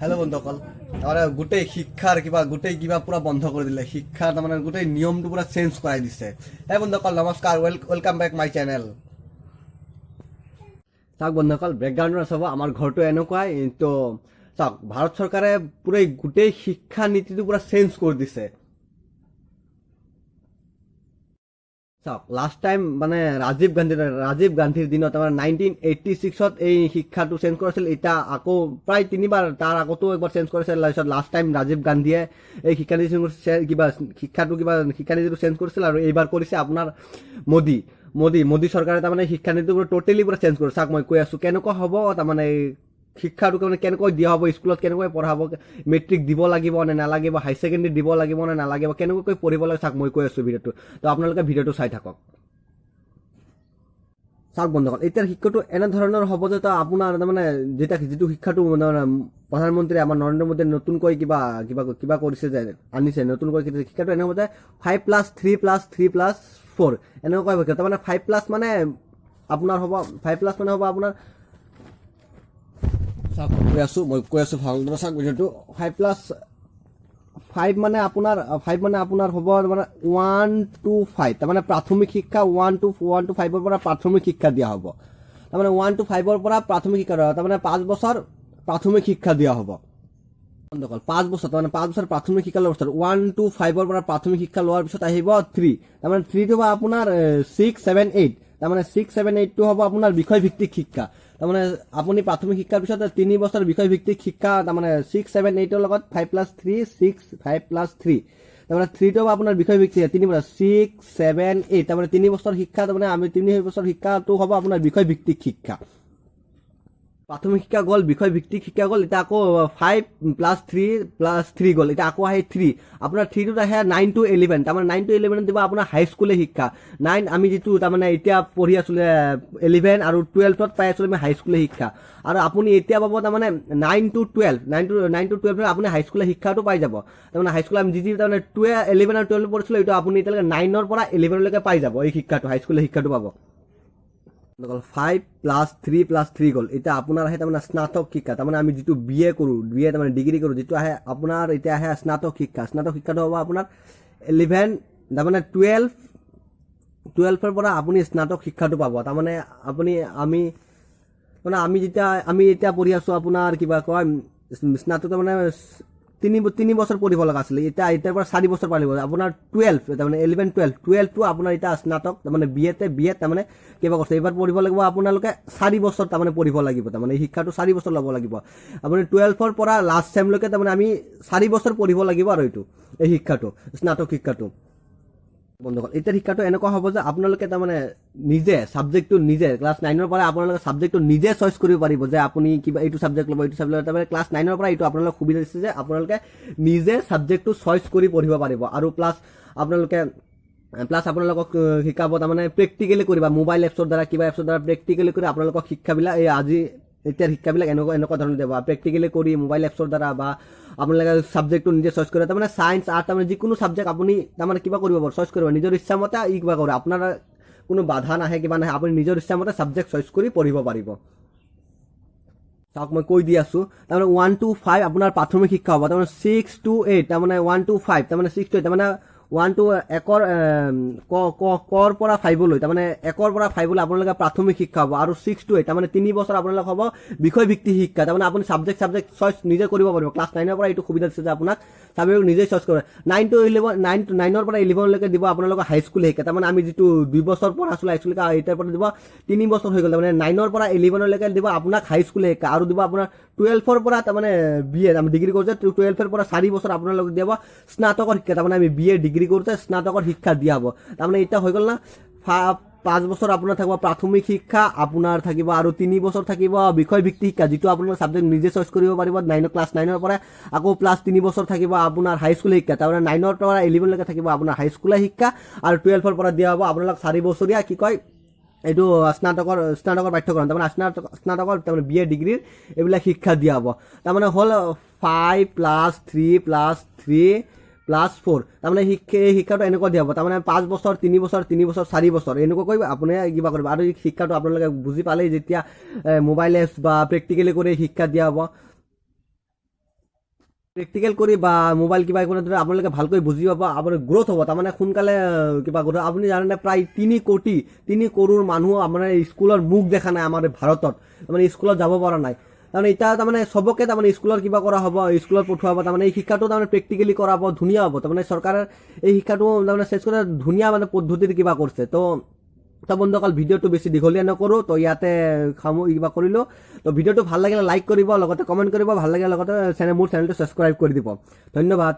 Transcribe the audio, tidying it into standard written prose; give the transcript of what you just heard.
Hello' বন্ধুসকল, তাৰমানে গোটেই শিক্ষাৰ কিবা পুৰা বন্ধ কৰি দিলে। শিক্ষাৰ তাৰমানে গোটেই নিয়মটো পুৰা চেঞ্জ কৰাই দিছে। হে বন্ধুসকল নমস্কাৰ, ৱেলকাম বেক মাই চেনেল। চাওক বন্ধুসকল, বেকগ্ৰাউণ্ডত চাব আমাৰ ঘৰটো এনেকুৱাই তো। চাওক, ভাৰত চৰকাৰে পুৰা গোটেই শিক্ষা নীতিটো পুৰা চেঞ্জ কৰি দিছে। চাওক, লাষ্ট টাইম মানে ৰাজীৱ গান্ধীৰ দিনত আমাৰ 1986 এই শিক্ষাটো চেঞ্জ কৰিছিল। এতিয়া আকৌ প্ৰায় তিনিবাৰ, তাৰ আগতো একবাৰ চেঞ্জ কৰিছিল। তাৰপিছত লাষ্ট টাইম ৰাজীৱ গান্ধীয়ে এই শিক্ষানীতিটো চেঞ্জ কৰিছিল আৰু এইবাৰ কৰিছে আপোনাৰ মোদী চৰকাৰে তাৰমানে শিক্ষানীতিটো টোটেলি পুৰা চেঞ্জ কৰিছে। চাওক, মই কৈ আছো কেনেকুৱা হ'ব তাৰমানে শিক্ষাটো তাৰমানে কেনেকৈ দিয়া হ'ব, স্কুলত কেনেকৈ পঢ়াব, মেট্ৰিক দিব লাগিব নে নালাগিব, হাই ছেকেণ্ডেৰী দিব লাগিব নে নালাগিব, কেনেকৈ পঢ়িব লাগে। চাওক, মই কৈ আছো ভিডিঅ'টো, তো আপোনালোকে ভিডিঅ'টো চাই থাকক। চাওক বন্ধুসকল, এতিয়াৰ শিক্ষাটো এনেধৰণৰ হ'ব যে আপোনাৰ তাৰমানে যিটো শিক্ষাটো প্ৰধানমন্ত্ৰী আমাৰ নৰেন্দ্ৰ মোদীয়ে নতুনকৈ কিবা কৰিছে যে আনিছে নতুনকৈ শিক্ষাটো এনেকুৱা যে 5+3+3+4 এনেকুৱা হ'ব। তাৰমানে 5+ মানে আপোনাৰ হ'ব 5+ মানে হ'ব আপোনাৰ, চাওক মই কৈ আছো ভালদৰে চাওক ভিডিঅ'টো। 5+5 মানে আপোনাৰ হ'ব তাৰমানে 1 to 5, তাৰমানে প্ৰাথমিক শিক্ষা 1 to 5ৰ পৰা প্ৰাথমিক শিক্ষা দিয়া হ'ব। তাৰমানে 1 to 5ৰ পৰা প্ৰাথমিক শিক্ষা দিয়া হ'ব, তাৰমানে 5 বছৰ প্ৰাথমিক শিক্ষা দিয়া হ'ব। 5 বছৰ, তাৰমানে 5 বছৰ প্ৰাথমিক শিক্ষা লোৱাৰ পিছত 1 to 5ৰ পৰা প্ৰাথমিক শিক্ষা লোৱাৰ পিছত আহিব 3, তাৰমানে 3টো হ'ব আপোনাৰ 6, 7, 8, তাৰমানে 6, 7, 8টো হ'ব আপোনাৰ বিষয়ভিত্তিক শিক্ষা। তাৰমানে আপুনি প্ৰাথমিক শিক্ষাৰ পিছত 3 বছৰ বিষয়ভিত্তিক শিক্ষা, তাৰমানে 6, 7, 8ৰ লগত 5+3 6, 5+3, তাৰমানে 3টো হ'ব আপোনাৰ বিষয়ভিত্তিক 3 বছৰ 6, 7, 8, তাৰমানে 3 বছৰ শিক্ষা, তাৰমানে 3 বছৰ শিক্ষাটো হ'ব আপোনাৰ বিষয়ভিত্তিক শিক্ষা। প্ৰাথমিক শিক্ষা গ'ল, বিষয়ভিত্তিক শিক্ষা গ'ল, এতিয়া আকৌ 5+3+3 গ'ল, এতিয়া আকৌ আহে 3, আপোনাৰ 3টোত আহে 9 to 11, তাৰমানে 9 to 11 দিব আপোনাৰ হাইস্কুলীয়া শিক্ষা। 9 আমি যিটো তাৰমানে এতিয়া পঢ়ি আছিলোঁ 11 আৰু 12ত পাই আছিলোঁ আমি হাইস্কুলীয়া শিক্ষা, আৰু আপুনি এতিয়া পাব তাৰমানে 9 to 12 আপুনি হাইস্কুলীয়া শিক্ষাটো পাই যাব। তাৰমানে হাইস্কুল আমি যি তাৰমানে 11 আৰু 12 পঢ়িছিলোঁ, এইটো আপুনি এতিয়ালৈকে 9ৰ পৰা 11লৈকে পাই যাব। এই শিক্ষাটো হাইস্কুলীয়া শিক্ষাটো পাব। 5+3+3 গ'ল, এতিয়া আপোনাৰ আহে তাৰমানে স্নাতক শিক্ষা, তাৰমানে আমি যিটো BA কৰোঁ, BA তাৰমানে ডিগ্ৰী কৰোঁ, যিটো আহে আপোনাৰ এতিয়া আহে স্নাতক শিক্ষা। স্নাতক শিক্ষাটো হ'ব আপোনাৰ 11, তাৰমানে 12ৰ পৰা আপুনি স্নাতক শিক্ষাটো পাব। তাৰমানে আমি এতিয়া পঢ়ি আছোঁ আপোনাৰ স্নাতক, তাৰমানে 3 বছৰ পঢ়িব লগা আছিলে, এতিয়াৰ পৰা 4 বছৰ পাৰিব আপোনাৰ 12, তাৰমানে 11, 12টো আপোনাৰ এতিয়া স্নাতক, তাৰমানে BA তাৰমানে কৰিছে। এইবাৰ পঢ়িব লাগিব আপোনালোকে 4 বছৰ, তাৰমানে পঢ়িব লাগিব, তাৰমানে এই শিক্ষাটো 4 বছৰ ল'ব লাগিব। আপুনি 12ৰ পৰা লাষ্ট ছেমলৈকে তাৰমানে আমি 4 বছৰ পঢ়িব লাগিব আৰু এই শিক্ষাটো স্নাতক শিক্ষাটো। বন্ধুসকল, এতিয়া শিক্ষাটো এনেকুৱা হ'ব যে আপোনালোকে তাৰমানে নিজে ছাবজেক্টটো ক্লাছ 9ৰ পৰা আপোনালোকে ছাবজেক্টটো নিজে চইচ কৰিব পাৰিব যে আপুনি এইটো ছাবজেক্ট ল'ব, তাৰমানে ক্লাছ 9ৰ পৰা এইটো আপোনালোক সুবিধা দিছে যে আপোনালোকে নিজে ছাবজেক্টটো চইচ কৰি পঢ়িব পাৰিব। আৰু প্লাছ আপোনালোকক শিকাব, তাৰমানে প্ৰেক্টিকেলি কৰিবা, মোবাইল এপছৰ দ্বাৰা প্ৰেক্টিকেলি কৰি আপোনালোকক শিক্ষাবিলাক এতিয়াৰ শিক্ষাবিলাক এনেকুৱা ধৰণৰ দিব, প্ৰেক্টিকেলি কৰি মোবাইল এপছৰ দ্বাৰা, বা আপোনালোকে ছাবজেক্টটো নিজে চইচ কৰে। তাৰমানে ছায়েন্স, আৰ্ট, তাৰমানে যিকোনো ছাবজেক্ট আপুনি তাৰমানে কৰিব পাৰে, চইচ কৰিব, নিজৰ ইচ্ছামতে কৰিব আপোনাৰ কোনো বাধা নাহে, নাহে, আপুনি নিজৰ ইচ্ছামতে ছাবজেক্ট চইচ কৰি পঢ়িব পাৰিব। চাওক, মই কৈ দি আছোঁ, তাৰমানে 1 to 5 আপোনাৰ প্ৰাথমিক শিক্ষা হ'ব, তাৰমানে 6 to 8, তাৰমানে 1 to 5, তাৰমানে 6 to 8, তাৰমানে 1 to 1ৰ পৰা 5লৈ, তাৰমানে 1ৰ পৰা 5লৈ আপোনালোকে প্ৰাথমিক শিক্ষা হ'ব। আৰু 6 to 8, তাৰমানে 3 বছৰ আপোনালোক হ'ব বিষয়ভিত্তিক শিক্ষা, তাৰমানে আপুনি ছাবজেক্ট চইচ নিজে কৰিব পাৰিব। ক্লাছ 9ৰ পৰা এইটো সুবিধা দিছে যে আপোনাক ছাবজেক্ট নিজে চইচ কৰে। 9ৰ পৰা 11লৈকে দিব আপোনালোকক হাইস্কুলীয়া শিক্ষা, তাৰমানে আমি যিটো 2 বছৰ পঢ়া আছিলোঁ হাইস্কুল শিক্ষা, এতিয়াৰ পৰা দিব 3 বছৰ হৈ গ'ল, তাৰমানে 9ৰ পৰা 11লৈকে দিব আপোনাক হাইস্কুলীয়া শিক্ষা। আৰু দিব আপোনাৰ 12ৰ পৰা, তাৰমানে BA আমি ডিগ্ৰী কৰোঁ যে 12ৰ পৰা 4 বছৰ আপোনালোকক দিব স্নাতকৰ শিক্ষা, তাৰমানে আমি BA ডিগ্ৰী কৰোঁতে স্নাতকৰ শিক্ষা দিয়া হ'ব। তাৰমানে এতিয়া হৈ গ'ল না, 5 বছৰ আপোনাৰ থাকিব প্ৰাথমিক শিক্ষা, আপোনাৰ থাকিব আৰু 3 বছৰ থাকিব বিষয়ভিত্তিক শিক্ষা, যিটো আপোনালোকে ছাবজেক্ট নিজে চইচ কৰিব পাৰিব। ক্লাছ 9ৰ পৰা আকৌ প্লাছ 3 বছৰ থাকিব আপোনাৰ হাইস্কুলীয়া শিক্ষা, তাৰমানে 9ৰ পৰা 11লৈকে থাকিব আপোনাৰ হাইস্কুলীয়া শিক্ষা, আৰু 12ৰ পৰা দিয়া হ'ব আপোনালোক 4 বছৰীয়া এইটো স্নাতকৰ পাঠ্যক্ৰম, তাৰমানে স্নাতকৰ তাৰমানে BA ডিগ্ৰীৰ এইবিলাক শিক্ষা দিয়া হ'ব। তাৰমানে হ'ল 5+3+3+4, তাৰমানে এই শিক্ষাটো এনেকুৱা দিয়া হ'ব, তাৰমানে 5 বছৰ 3 বছৰ 4 বছৰ এনেকুৱাকৈ আপুনি কৰিব। আৰু এই শিক্ষাটো আপোনালোকে বুজি পালেই, যেতিয়া মোবাইল এপছ বা প্ৰেক্টিকেলি কৰি শিক্ষা দিয়া হ'ব। প্ৰেক্টিকেল কৰি বা মোবাইল কিবা একো ধৰে আপোনালোকে ভালকৈ বুজি পাব, আপোনাৰ গ্ৰ'থ হ'ব, তাৰমানে সোনকালে কিবা গ্ৰ'থ। আপুনি জানেনে প্ৰায় 3 কৰোৰ মানুহ আমাৰ স্কুলৰ মুখ দেখা নাই আমাৰ ভাৰতত, তাৰমানে স্কুলত যাব পৰা নাই। তাৰমানে এতিয়া তাৰমানে চবকে তাৰমানে স্কুলত কিবা কৰা হ'ব, স্কুলত পঠোৱা হ'ব, তাৰমানে এই শিক্ষাটো তাৰমানে প্ৰেক্টিকেলি কৰাব, ধুনীয়া হ'ব। তাৰমানে চৰকাৰে এই শিক্ষাটো তাৰমানে চেষ্টা কৰি ধুনীয়া মানে পদ্ধতিৰে কিবা কৰিছে। তো বন্ধুসকল ভিডিঅ'টো বেছি দীঘলীয়া নকৰোঁ, তো ইয়াতে কিবা কৰিলোঁ। তো ভিডিঅ'টো ভাল লাগিলে লাইক কৰিব, লগতে কমেণ্ট কৰিব, ভাল লাগিলে লগতে মোৰ চেনেলটো ছাবস্ক্ৰাইব কৰি দিব। ধন্যবাদ।